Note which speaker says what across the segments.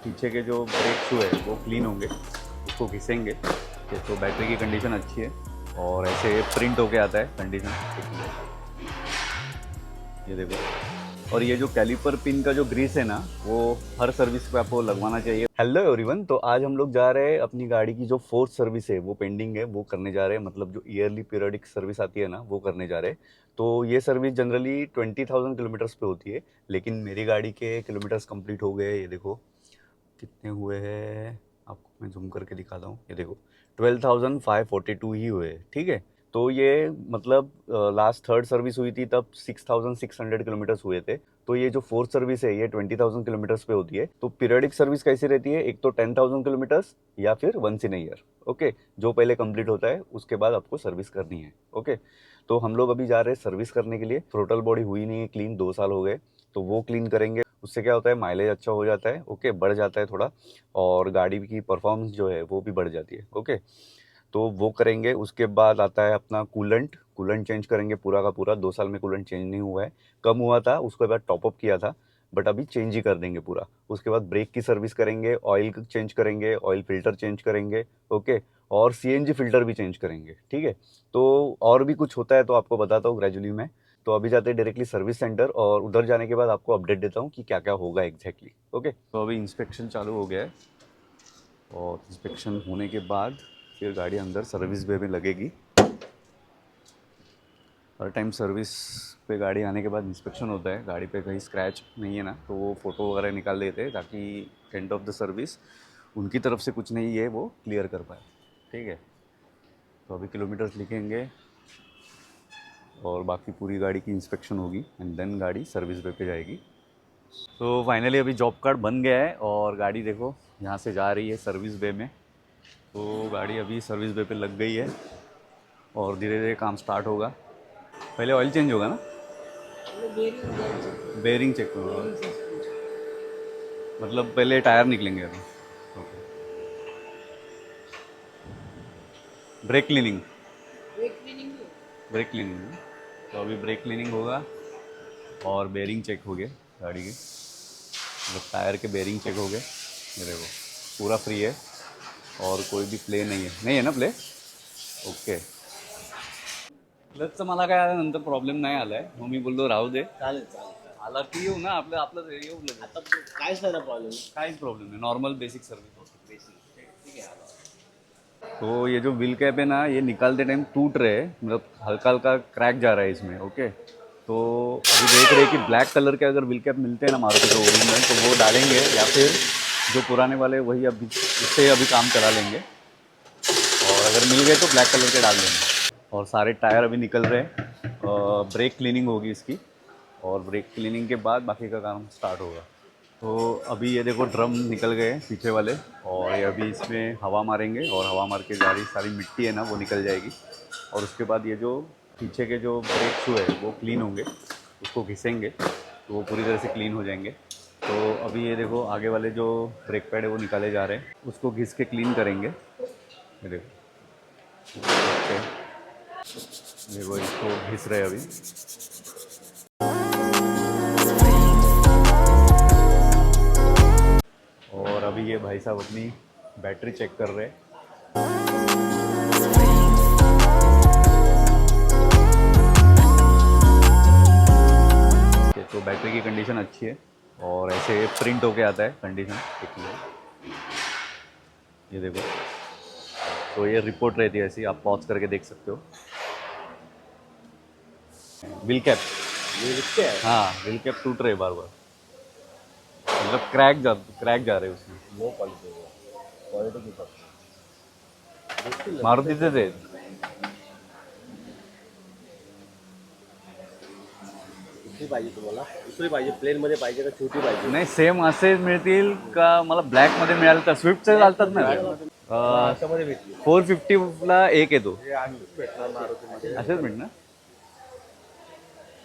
Speaker 1: पीछे के जो ब्रेक शू है वो क्लीन होंगे, उसको घिसेंगे। तो बैटरी की कंडीशन अच्छी है और ऐसे प्रिंट होके आता है कंडीशन। ये देखो, और ये जो कैलिपर पिन का जो ग्रीस है ना, वो हर सर्विस पे आपको लगवाना चाहिए। हेलो एवरीवन, तो आज हम लोग जा रहे हैं अपनी गाड़ी की जो फोर्थ सर्विस है वो पेंडिंग है, वो करने जा रहे हैं। मतलब जो ईयरली पीरियडिक सर्विस आती है ना, वो करने जा रहे हैं। तो ये सर्विस जनरली 20,000 किलोमीटर्स पे होती है, लेकिन मेरी गाड़ी के किलोमीटर्स कंप्लीट हो गए। ये देखो कितने हुए हैं, आपको मैं जूम करके दिखाता हूँ। ये देखो 12,542 ही हुए, ठीक है। तो ये मतलब लास्ट थर्ड सर्विस हुई थी तब 6,600 किलोमीटर्स हुए थे। तो ये जो फोर्थ सर्विस है ये 20,000 किलोमीटर्स पे होती है। तो पीरियडिक सर्विस कैसी रहती है, एक तो 10,000 किलोमीटर्स या फिर वंस इन ईयर। ओके, जो पहले कंप्लीट होता है उसके बाद आपको सर्विस करनी है। ओके, तो हम लोग अभी जा रहे हैं सर्विस करने के लिए। थ्रोटल बॉडी हुई नहीं है क्लीन, 2 साल हो गए, तो वो क्लीन करेंगे। उससे क्या होता है, माइलेज अच्छा हो जाता है, ओके, बढ़ जाता है थोड़ा, और गाड़ी की परफॉर्मेंस जो है वो भी बढ़ जाती है। ओके, तो वो करेंगे। उसके बाद आता है अपना कूलेंट। कूलेंट चेंज करेंगे पूरा का पूरा। 2 साल में कूलेंट चेंज नहीं हुआ है, कम हुआ था, उसके बाद टॉपअप किया था, बट अभी चेंज ही कर देंगे पूरा। उसके बाद ब्रेक की सर्विस करेंगे, ऑयल चेंज करेंगे, ऑयल फिल्टर चेंज करेंगे, ओके, और सीएनजी फिल्टर भी चेंज करेंगे, ठीक है। तो और भी कुछ होता है तो आपको बताता हूँ ग्रेजुअली मैं। तो अभी जाते हैं डायरेक्टली सर्विस सेंटर, और उधर जाने के बाद आपको अपडेट देता हूँ कि क्या क्या होगा एग्जैक्टली। ओके, तो अभी इंस्पेक्शन चालू हो गया है, और इंस्पेक्शन होने के बाद फिर गाड़ी अंदर सर्विस बे में लगेगी। हर टाइम सर्विस पे गाड़ी आने के बाद इंस्पेक्शन होता है, गाड़ी पे कहीं स्क्रैच नहीं है ना, तो वो फ़ोटो वगैरह निकाल देते हैं, ताकि एंड ऑफ द सर्विस उनकी तरफ से कुछ नहीं है वो क्लियर कर पाए, ठीक है। तो अभी किलोमीटर्स लिखेंगे और बाकी पूरी गाड़ी की इंस्पेक्शन होगी, एंड देन गाड़ी सर्विस बे पे जाएगी। तो फाइनली अभी जॉब कार्ड बन गया है, और गाड़ी देखो यहाँ से जा रही है सर्विस बे में। तो गाड़ी अभी सर्विस बे पे लग गई है, और धीरे धीरे काम स्टार्ट होगा। पहले ऑयल चेंज होगा ना, बेयरिंग चेक होगा, मतलब पहले टायर निकलेंगे अभी। Okay, brake cleaning, brake cleaning. तो अभी ब्रेक क्लीनिंग होगा, और बेयरिंग चेक हो गए गाड़ी के, मतलब टायर के बेयरिंग चेक हो गए। ये देखो पूरा फ्री है, और कोई भी प्ले नहीं है, नहीं है ना प्ले। ओके, क्लचचं मला काय नंतर प्रॉब्लेम नाही आलाय, मग मी बोललो राहू दे,
Speaker 2: चालेल चालेल
Speaker 1: आला की येऊ ना, आपलं आपलं येऊ लगेच.
Speaker 2: आता काहीच नाही ना प्रॉब्लेम
Speaker 1: काहीच प्रॉब्लेम नहीं, नॉर्मल बेसिक सर्विस होती।
Speaker 2: बेसिक ठीक आहे
Speaker 1: तो ये जो व्हील कैप है ना, ये निकालते टाइम टूट रहे हैं, मतलब हल्का हल्का क्रैक जा रहा है इसमें। ओके, तो अभी देख रहे हैं कि ब्लैक कलर के अगर व्हील कैप मिलते हैं ना मारुति के ओरिजिनल, तो वो डालेंगे, या फिर जो पुराने वाले वही अभी उससे अभी काम चला लेंगे, और अगर मिल गए तो ब्लैक कलर के डाल देंगे। और सारे टायर अभी निकल रहे हैं, ब्रेक क्लीनिंग होगी इसकी, और ब्रेक क्लीनिंग के बाद बाकी का काम स्टार्ट होगा। तो अभी ये देखो ड्रम निकल गए पीछे वाले, और ये अभी इसमें हवा मारेंगे, और हवा मार के सारी सारी मिट्टी है ना वो निकल जाएगी। और उसके बाद ये जो पीछे के जो ब्रेक शू है वो क्लीन होंगे, उसको घिसेंगे, तो वो पूरी तरह से क्लीन हो जाएंगे। तो अभी ये देखो आगे वाले जो ब्रेक पैड है वो निकाले जा रहे हैं, उसको घिस के क्लीन करेंगे। ये देखो, ओके, देखो इसको घिस रहे हैं अभी। और अभी ये भाई साहब अपनी बैटरी चेक कर रहे हैं। तो बैटरी की कंडीशन अच्छी है, और ऐसे प्रिंट होके आता है कंडीशन, देखिए ये देखो। तो ये रिपोर्ट रहती है ऐसी, आप पॉज करके देख सकते हो। व्हील कैप,
Speaker 2: ये लिखते हैं
Speaker 1: हाँ व्हील कैप टूट रहे बार बार, मतलब क्रैक जा रहे हैं उसमें।
Speaker 2: लो क्वालिटी क्वालिटी की
Speaker 1: मारुतीचे ते
Speaker 2: दुसरी पाहिजे तुम्हाला दुसरी पाहिजे प्लेनमध्ये पाहिजे का छोटी पाहिजे
Speaker 1: नाही, सेम असे मिळतील का, मला ब्लॅकमध्ये मिळालं तर स्विफ्टचे चालतात ना।
Speaker 2: अशामध्ये भेटली
Speaker 1: 450ला एक येतो,
Speaker 2: हे अशीच भेटणार मारुतीमध्ये
Speaker 1: असेच मिळणार.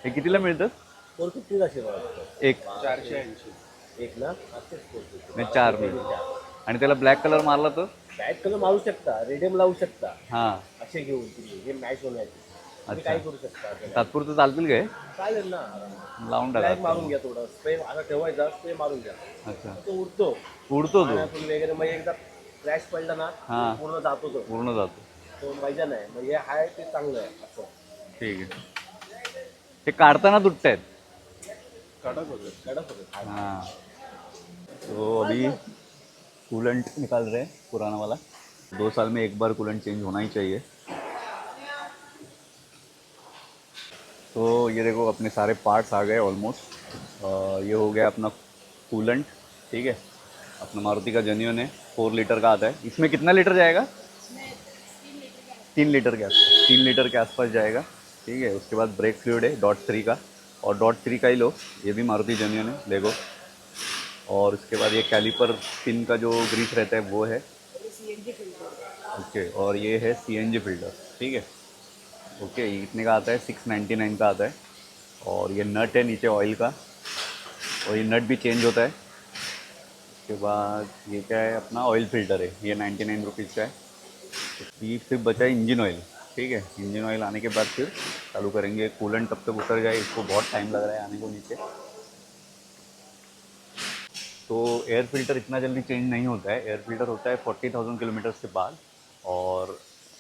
Speaker 1: हे कितीला मिळतं?
Speaker 2: 450 असेल मला वाटतं.
Speaker 1: एक
Speaker 2: 480 एक ना असेच 450
Speaker 1: नाही, 4 मिळतं. आणि त्याला ब्लॅक कलर मारला तर
Speaker 2: बॅक कलर मारू शकता रेडियम लावू शकता
Speaker 1: हां,
Speaker 2: असे घेऊन तुम्ही हे मॅच होण्याचे तुम्ही काही करू शकता त्याला.
Speaker 1: तात्पुरतं चालतील काय
Speaker 2: चालेल ना.
Speaker 1: लावून
Speaker 2: फ्लॅग
Speaker 1: टाका
Speaker 2: मारून घ्या थोडं, स्प्रे आता ठेवायचा, स्प्रे मारून घ्या.
Speaker 1: अच्छा
Speaker 2: तो उडतो
Speaker 1: उडतो तो
Speaker 2: पाण्यातून वगैरे, मग एकदा क्रॅश पडला ना
Speaker 1: हां
Speaker 2: पूर्ण जातो तो.
Speaker 1: पूर्ण जातो
Speaker 2: तो मजा नाही. मग हे आहे ते चांगलं आहे असं.
Speaker 1: ठीक आहे ते काढताना तुटत आहेत
Speaker 2: कडक होतं.
Speaker 1: हाँ तो अभी कूलेंट निकाल रहे हैं पुराना वाला 2 साल में एक बार कूलेंट चेंज होना ही चाहिए तो ये देखो अपने सारे पार्ट्स आ गए ऑलमोस्ट ये हो गया अपना कूलेंट ठीक है अपना मारुति का जेन्युइन है 4 लीटर का आता है इसमें कितना लीटर जाएगा 3 लीटर के आसपास 3 लीटर के आसपास जाएगा ठीक है उसके बाद ब्रेक फ्लूइड है .3 का और .3 का ही लो ये भी मारुति जेन्युइन है देखो और उसके बाद ये कैलिपर पिन का जो ग्रीस रहता है वो है ओके और ये है CNG फिल्टर ठीक है ओके ये कितने का आता है 699 का आता है और ये नट है नीचे ऑयल का और ये नट भी चेंज होता है उसके बाद ये क्या है अपना ऑयल फिल्टर है ये 99 रुपीज़ का है ये सिर्फ बचा है इंजन ऑयल ठीक है इंजन ऑयल आने के बाद फिर चालू करेंगे कूलेंट तब तक उतर जाए इसको बहुत टाइम लग रहा है आने को नीचे तो एयर फिल्टर इतना जल्दी चेंज नहीं होता है एयर फिल्टर होता है 40,000 किलोमीटर्स के बाद और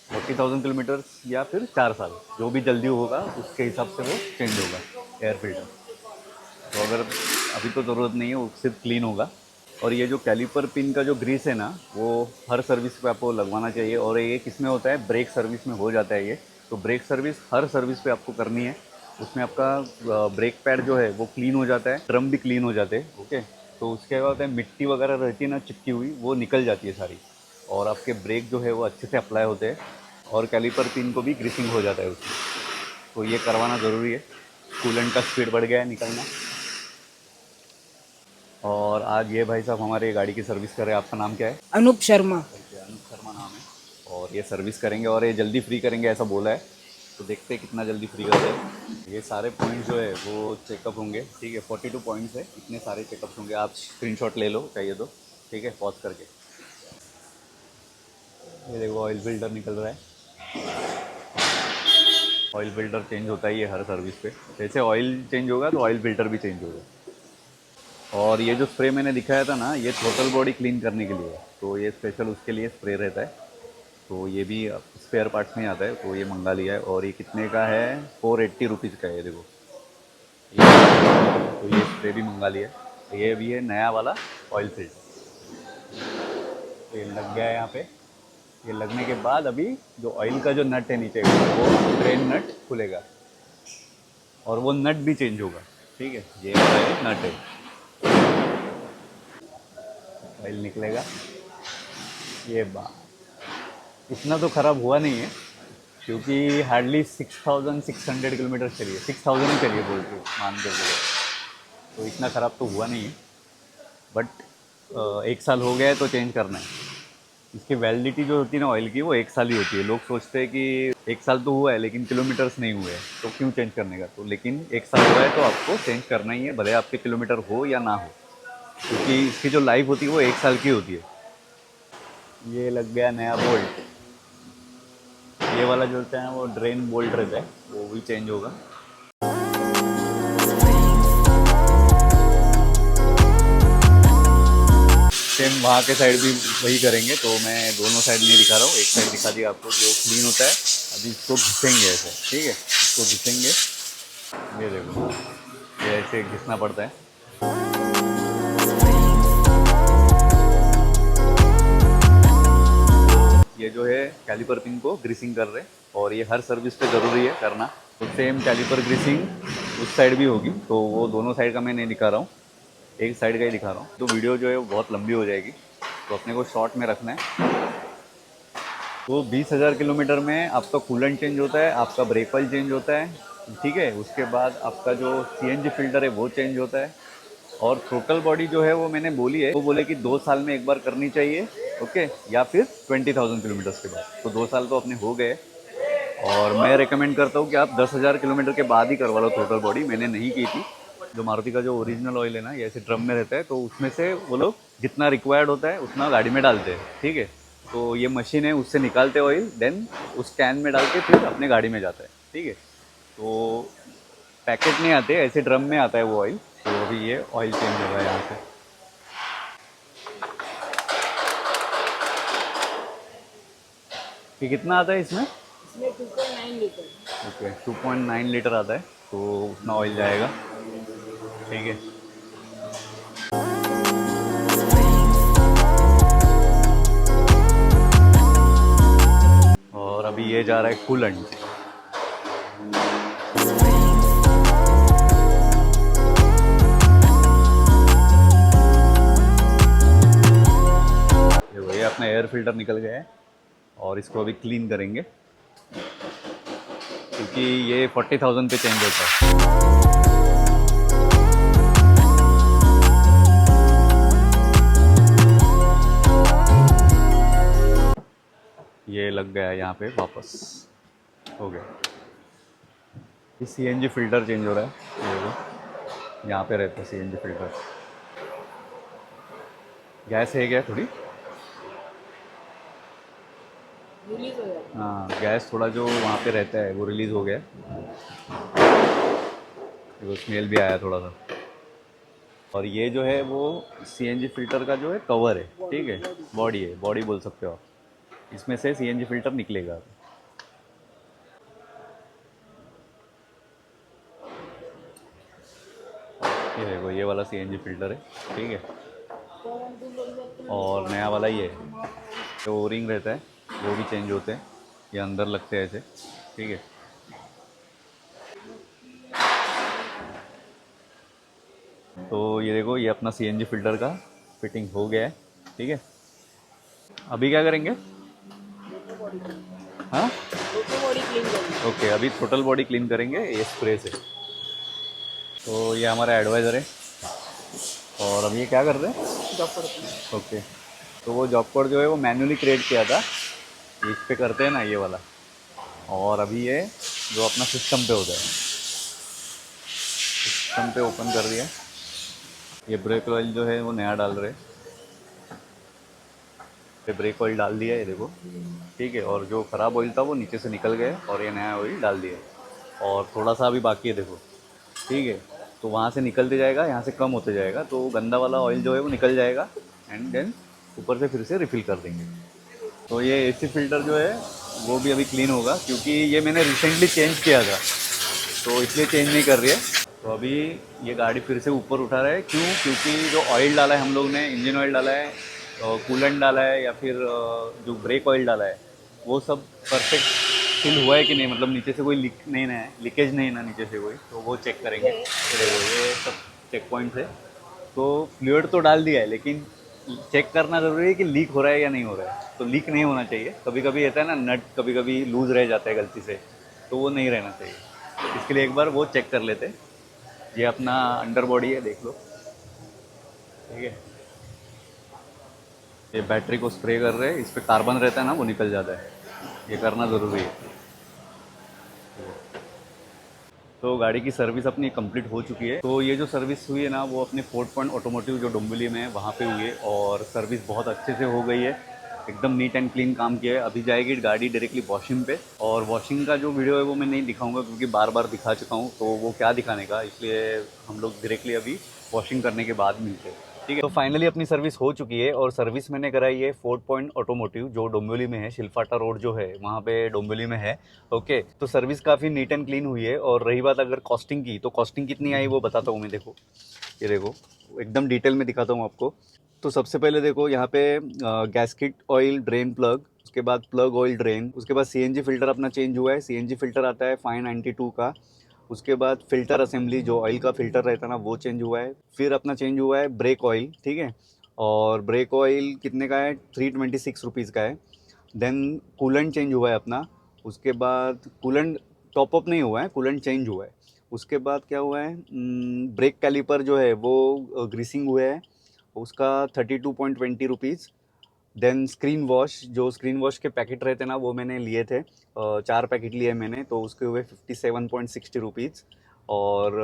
Speaker 1: 40,000 किलोमीटर्स या फिर 4 साल जो भी जल्दी होगा उसके हिसाब से वो चेंज होगा एयर फिल्टर तो अगर अभी तो ज़रूरत नहीं है वो सिर्फ क्लीन होगा और ये जो कैलिपर पिन का जो ग्रीस है ना वो हर सर्विस पे आपको लगवाना चाहिए और ये किस में होता है ब्रेक सर्विस में हो जाता है ये तो ब्रेक सर्विस हर सर्विस पे आपको करनी है उसमें आपका ब्रेक पैड जो है वो क्लीन हो जाता है ड्रम भी क्लीन हो जाते हैं ओके तो उसके बाद है मिट्टी वगैरह रहती है ना चिपकी हुई वो निकल जाती है सारी और आपके ब्रेक जो है वो अच्छे से अप्लाई होते हैं और कैलिपर पिन को भी ग्रीसिंग हो जाता है उसमें तो ये करवाना ज़रूरी है कूलेंट का स्पीड बढ़ गया है निकलना और आज ये भाई साहब हमारे गाड़ी की सर्विस कर रहे हैं आपका नाम क्या है
Speaker 3: अनूप शर्मा
Speaker 1: अनूप शर्मा नाम है और ये सर्विस करेंगे और ये जल्दी फ्री करेंगे ऐसा बोला है तो देखते हैं कितना जल्दी फ्री करते हैं ये सारे पॉइंट्स जो है वो चेकअप होंगे ठीक है 42 पॉइंट्स है इतने सारे चेकअप्स होंगे आप स्क्रीनशॉट ले लो चाहिए तो ठीक है पॉज करके ये देखो ऑयल फिल्टर निकल रहा है ऑयल फिल्टर चेंज होता ही है हर सर्विस पे जैसे ऑयल चेंज होगा तो ऑयल फिल्टर भी चेंज होगा और ये जो स्प्रे मैंने दिखाया था ना ये टोटल बॉडी क्लीन करने के लिए है तो ये स्पेशल उसके लिए स्प्रे रहता है तो ये भी स्पेयर पार्ट्स में आता है तो ये मंगा लिया है और ये कितने का है 480 रुपीज़ का है ये देखो तो ये स्प्रे भी मंगा लिया है ये भी है नया वाला ऑयल फिल्टर तो ये लग गया है यहाँ पे ये लगने के बाद अभी जो ऑयल का जो नट है नीचे वो ड्रेन नट खुलेगा और वो नट भी चेंज होगा ठीक है ये वाला नट है ऑयल निकलेगा ये बात इतना तो ख़राब हुआ नहीं है क्योंकि हार्डली 6,600 किलोमीटर चलिए 6,000 ही चलिए बोल के मान के बोले तो इतना ख़राब तो हुआ नहीं है बट 1 साल हो गया है तो चेंज करना है इसकी वैलिडिटी जो होती है ना ऑयल की वो 1 साल ही होती है लोग सोचते हैं कि 1 साल तो हुआ है लेकिन किलोमीटर्स नहीं हुए हैं तो क्यों चेंज करने का तो लेकिन 1 साल हुआ है तो आपको चेंज करना ही है भले आपके किलोमीटर हो या ना हो क्योंकि इसकी जो लाइफ होती है वो 1 साल की होती है ये लग गया नया बोल्ट ये वाला जो होता है वो ड्रेन बोल्ट रहता है वो भी चेंज होगा सेम वहाँ के साइड भी वही करेंगे तो मैं दोनों साइड नहीं दिखा रहा हूँ एक साइड दिखा दिया आपको जो क्लीन होता है अभी इसको घिसेंगे ऐसे ठीक है इसको घिसेंगे ये देखो ये ऐसे घिसना पड़ता है ये जो है कैलिपर पिन को ग्रीसिंग कर रहे हैं और ये हर सर्विस पे ज़रूरी है करना तो सेम कैलिपर ग्रीसिंग उस साइड भी होगी तो वो दोनों साइड का मैं नहीं दिखा रहा हूँ एक साइड का ही दिखा रहा हूँ तो वीडियो जो है वो बहुत लंबी हो जाएगी तो अपने को शॉर्ट में रखना है तो 20,000 किलोमीटर में आपका कूलेंट चेंज होता है आपका ब्रेक ऑयल चेंज होता है ठीक है उसके बाद आपका जो CNG फिल्टर है वो चेंज होता है और टोटल बॉडी जो है वो मैंने बोली है वो बोले कि 2 साल में एक बार करनी चाहिए ओके या फिर 20,000 किलोमीटर्स के बाद तो 2 साल तो अपने हो गए और मैं रेकमेंड करता हूँ कि आप 10,000 किलोमीटर के बाद ही करवा लो टोटल बॉडी मैंने नहीं की थी जो मारुति का जो ओरिजिनल ऑयल है ना ये ऐसे ड्रम में रहता है तो उसमें से वो लोग जितना रिक्वायर्ड होता है उतना गाड़ी में डालते हैं ठीक है तो ये मशीन है, उससे निकालते ऑयल, देन उस कैन में डाल के फिर अपने गाड़ी में जाता है। ठीक है, तो पैकेट नहीं आते, ऐसे ड्रम में आता है वो ऑयल। तो अभी ये ऑयल चेंज हो रहा है यहाँ से। कि कितना आता है इसमें?
Speaker 3: इसमें 2.9 लीटर।
Speaker 1: ओके, 2.9 लीटर आता है, तो उतना ऑयल जाएगा। ठीक है, और अभी ये जा रहा है कूलेंट। देखो ये अपना एयर फिल्टर निकल गया है और इसको अभी क्लीन करेंगे, क्योंकि ये 40,000 पे चेंज होता है। ये लग गया है यहाँ पे, वापस हो गया। ये सीएनजी फिल्टर चेंज हो रहा है, ये देखो यहाँ पे रहता है सीएनजी फिल्टर। गैस है क्या थोड़ी?
Speaker 3: रिलीज हो जाता
Speaker 1: हाँ, गैस थोड़ा जो वहाँ पे रहता है वो रिलीज़ हो गया। देखो स्मेल भी आया थोड़ा सा। और ये जो है वो सीएनजी फिल्टर का जो है कवर है, ठीक है, बॉडी है, बॉडी बोल सकते हो आप। इसमें से सीएनजी फिल्टर निकलेगा। ये देखो ये वाला सीएनजी फिल्टर है, ठीक है, और नया वाला ये है। जो ओ रिंग रहता है वो भी चेंज होते हैं, ये अंदर लगते हैं ऐसे। ठीक है, तो ये देखो ये अपना सीएनजी फिल्टर का फिटिंग हो गया है। ठीक है, अभी क्या करेंगे? हाँ,
Speaker 3: है। बॉडी क्लीन करेंगे।
Speaker 1: ओके, अभी टोटल बॉडी क्लीन करेंगे ये स्प्रे से। तो ये हमारा एडवाइज़र है, और अभी ये क्या कर रहे हैं?
Speaker 3: जॉब करते हैं।
Speaker 1: ओके, तो वो जॉब कोड जो है वो मैन्युअली क्रिएट किया था, इस पे करते हैं ना ये वाला। और अभी ये जो अपना सिस्टम पे होता है, सिस्टम पे ओपन कर दिया। ये ब्रेक ऑयल जो है वो नया डाल रहे हैं, ये ब्रेक ऑयल डाल दिया है, देखो। ठीक है, और जो ख़राब ऑयल था वो नीचे से निकल गया और ये नया ऑयल डाल दिया। और थोड़ा सा अभी बाकी है, देखो। ठीक है, तो वहाँ से निकलते जाएगा, यहाँ से कम होते जाएगा, तो गंदा वाला ऑयल जो है वो निकल जाएगा, एंड देन ऊपर से फिर से रिफ़िल कर देंगे। तो ये एसी फिल्टर जो है वो भी अभी क्लीन होगा, क्योंकि ये मैंने रिसेंटली चेंज किया था, तो इसलिए चेंज नहीं कर रही है। तो अभी ये गाड़ी फिर से ऊपर उठा रहा है, क्यों? क्योंकि जो ऑयल डाला है हम लोग ने, इंजन ऑयल डाला है, कूलेंट डाला है, या फिर जो ब्रेक ऑयल डाला है, वो सब परफेक्ट फिल हुआ है कि नहीं, मतलब नीचे से कोई लीक नहीं है, लीकेज नहीं है ना नीचे से कोई, तो वो चेक करेंगे। तो देखो ये सब चेक पॉइंट्स है। तो फ्लूइड तो डाल दिया है, लेकिन चेक करना ज़रूरी है कि लीक हो रहा है या नहीं हो रहा है। तो लीक नहीं होना चाहिए, कभी कभी रहता है ना नट, कभी कभी लूज़ रह जाता है गलती से, तो वो नहीं रहना चाहिए। इसके लिए एक बार वो चेक कर लेते। ये अपना अंडर बॉडी है, देख लो। ठीक है, ये बैटरी को स्प्रे कर रहे हैं, इस पर कार्बन रहता है ना, वो निकल जाता है, ये करना ज़रूरी है। तो गाड़ी की सर्विस अपनी कंप्लीट हो चुकी है। तो ये जो सर्विस हुई है ना, वो अपने फोर्ट पॉइंट ऑटोमोटिव जो डोंबिवली में है वहाँ पे हुई है, और सर्विस बहुत अच्छे से हो गई है, एकदम नीट एंड क्लीन काम किया है। अभी जाएगी गाड़ी डायरेक्टली वॉशिंग पे, और वॉशिंग का जो वीडियो है वो मैं नहीं दिखाऊंगा, क्योंकि बार बार दिखा चुका हूँ, तो वो क्या दिखाने का, इसलिए हम लोग डायरेक्टली अभी वॉशिंग करने के बाद मिलते हैं। ठीक है, तो फाइनली अपनी सर्विस हो चुकी है, और सर्विस मैंने कराई है फोर्ट पॉइंट ऑटोमोटिव जो डोंबिवली में है, शिलफाटा रोड जो है वहाँ पे डोंबिवली में है। ओके, तो सर्विस काफ़ी नीट एंड क्लीन हुई है। और रही बात अगर कॉस्टिंग की, तो कॉस्टिंग कितनी आई वो बताता हूँ मैं। देखो ये देखो, एकदम डिटेल में दिखाता हूँ आपको। तो सबसे पहले देखो यहाँ पे गैस्किट ऑयल ड्रेन प्लग, उसके बाद प्लग ऑयल ड्रेन, उसके बाद सीएनजी फिल्टर अपना चेंज हुआ है। सीएनजी फिल्टर आता है 592 का। उसके बाद फिल्टर असेंबली, जो ऑयल का फिल्टर रहता है ना, वो चेंज हुआ है। फिर अपना चेंज हुआ है ब्रेक ऑयल, ठीक है, और ब्रेक ऑयल कितने का है? 326 रुपीज़ का है। देन कूलेंट चेंज हुआ है अपना। उसके बाद कूलेंट टॉपअप नहीं हुआ है, कूलेंट चेंज हुआ है। उसके बाद क्या हुआ है, ब्रेक कैलिपर जो है वो ग्रीसिंग हुआ है, उसका 32.20 रुपीज़। देन स्क्रीन वॉश, जो स्क्रीन वॉश के पैकेट रहते हैं ना, वो मैंने लिए थे, 4 पैकेट लिए मैंने, तो उसके हुए 57.60 रुपीज़। और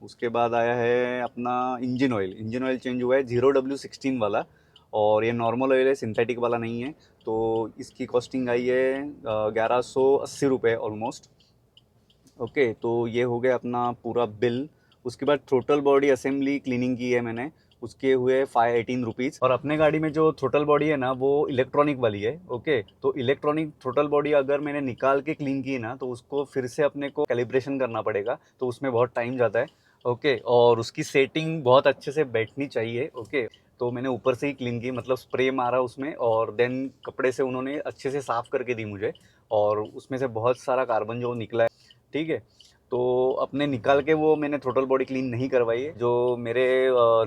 Speaker 1: उसके बाद आया है अपना engine oil. Engine oil change हुआ है 0W16 वाला, और ये नॉर्मल ऑयल है, सिंथेटिक वाला नहीं है। तो इसकी कॉस्टिंग आई है 1180 रुपये ऑलमोस्ट। ओके, तो ये हो गया अपना पूरा बिल। उसके बाद टोटल बॉडी असेंबली क्लीनिंग की है मैंने, उसके हुए 518 रुपीज़। और अपने गाड़ी में जो थ्रोटल बॉडी है ना वो इलेक्ट्रॉनिक वाली है। ओके, तो इलेक्ट्रॉनिक थ्रोटल बॉडी अगर मैंने निकाल के क्लीन की ना तो उसको फिर से अपने को कैलिब्रेशन करना पड़ेगा, तो उसमें बहुत टाइम जाता है। ओके, और उसकी सेटिंग बहुत अच्छे से बैठनी चाहिए। ओके, तो मैंने ऊपर से ही क्लीन की, मतलब स्प्रे मारा उसमें और देन कपड़े से उन्होंने अच्छे से साफ़ करके दी मुझे, और उसमें से बहुत सारा कार्बन जो निकला है, ठीक है। तो अपने निकाल के वो मैंने थ्रोटल बॉडी क्लीन नहीं करवाई है। जो मेरे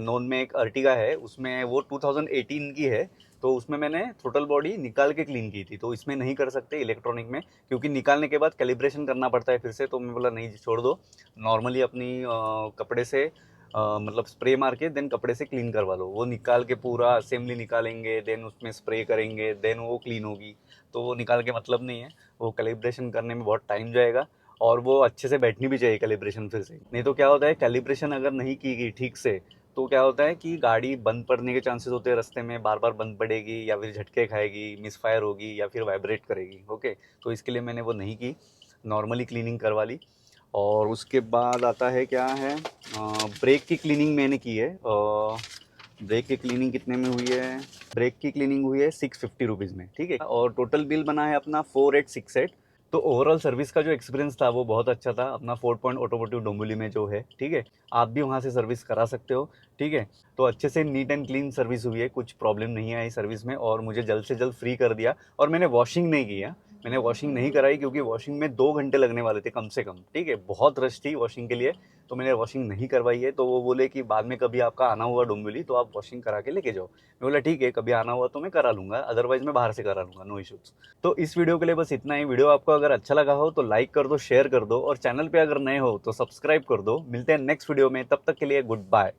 Speaker 1: नोन में एक अर्टिगा है उसमें वो 2018 की है, तो उसमें मैंने थ्रोटल बॉडी निकाल के क्लीन की थी। तो इसमें नहीं कर सकते इलेक्ट्रॉनिक में, क्योंकि निकालने के बाद कैलिब्रेशन करना पड़ता है फिर से। तो मैं बोला नहीं, छोड़ दो, नॉर्मली अपनी कपड़े से मतलब स्प्रे मार के देन कपड़े से क्लीन करवा लो। वो निकाल के पूरा असेंबली निकालेंगे, देन उसमें स्प्रे करेंगे, देन वो क्लीन होगी। तो वो निकाल के मतलब नहीं है, वो कैलिब्रेशन करने में बहुत टाइम जाएगा, और वो अच्छे से बैठनी भी चाहिए कैलिब्रेशन फिर से। नहीं तो क्या होता है, कैलिब्रेशन अगर नहीं की गई ठीक से तो क्या होता है कि गाड़ी बंद पड़ने के चांसेस होते हैं, रास्ते में बार बार बंद पड़ेगी, या फिर झटके खाएगी, मिसफायर होगी, या फिर वाइब्रेट करेगी। ओके, तो इसके लिए मैंने वो नहीं की, नॉर्मली क्लीनिंग करवा ली। और उसके बाद आता है क्या है, ब्रेक की क्लीनिंग मैंने की है। ब्रेक की क्लीनिंग कितने में हुई है, ब्रेक की क्लीनिंग हुई है 650 रुपीज़ में, ठीक है। और टोटल बिल बना है अपना 4868। तो ओवरऑल सर्विस का जो एक्सपीरियंस था वो बहुत अच्छा था अपना 4 पॉइंट ऑटोमोटिव डोंबिवली में जो है, ठीक है। आप भी वहाँ से सर्विस करा सकते हो, ठीक है। तो अच्छे से नीट एंड क्लीन सर्विस हुई है, कुछ प्रॉब्लम नहीं आई सर्विस में, और मुझे जल्द से जल्द फ्री कर दिया। और मैंने वॉशिंग नहीं किया, मैंने वॉशिंग नहीं कराई, क्योंकि वॉशिंग में 2 घंटे लगने वाले थे कम से कम, ठीक है। बहुत रश थी वॉशिंग के लिए, तो मैंने वॉशिंग नहीं करवाई है। तो वो बोले कि बाद में कभी आपका आना हुआ डोंबिवली तो आप वॉशिंग करा के लेके जाओ। मैं बोला ठीक है, कभी आना हुआ तो मैं करा लूँगा, अदरवाइज़ मैं बाहर से करा लूँगा, नो इश्यूज़। तो इस वीडियो के लिए बस इतना ही। वीडियो आपको अगर अच्छा लगा हो तो लाइक कर दो, शेयर कर दो, और चैनल पे अगर नए हो तो सब्सक्राइब कर दो। मिलते हैं नेक्स्ट वीडियो में, तब तक के लिए गुड बाय।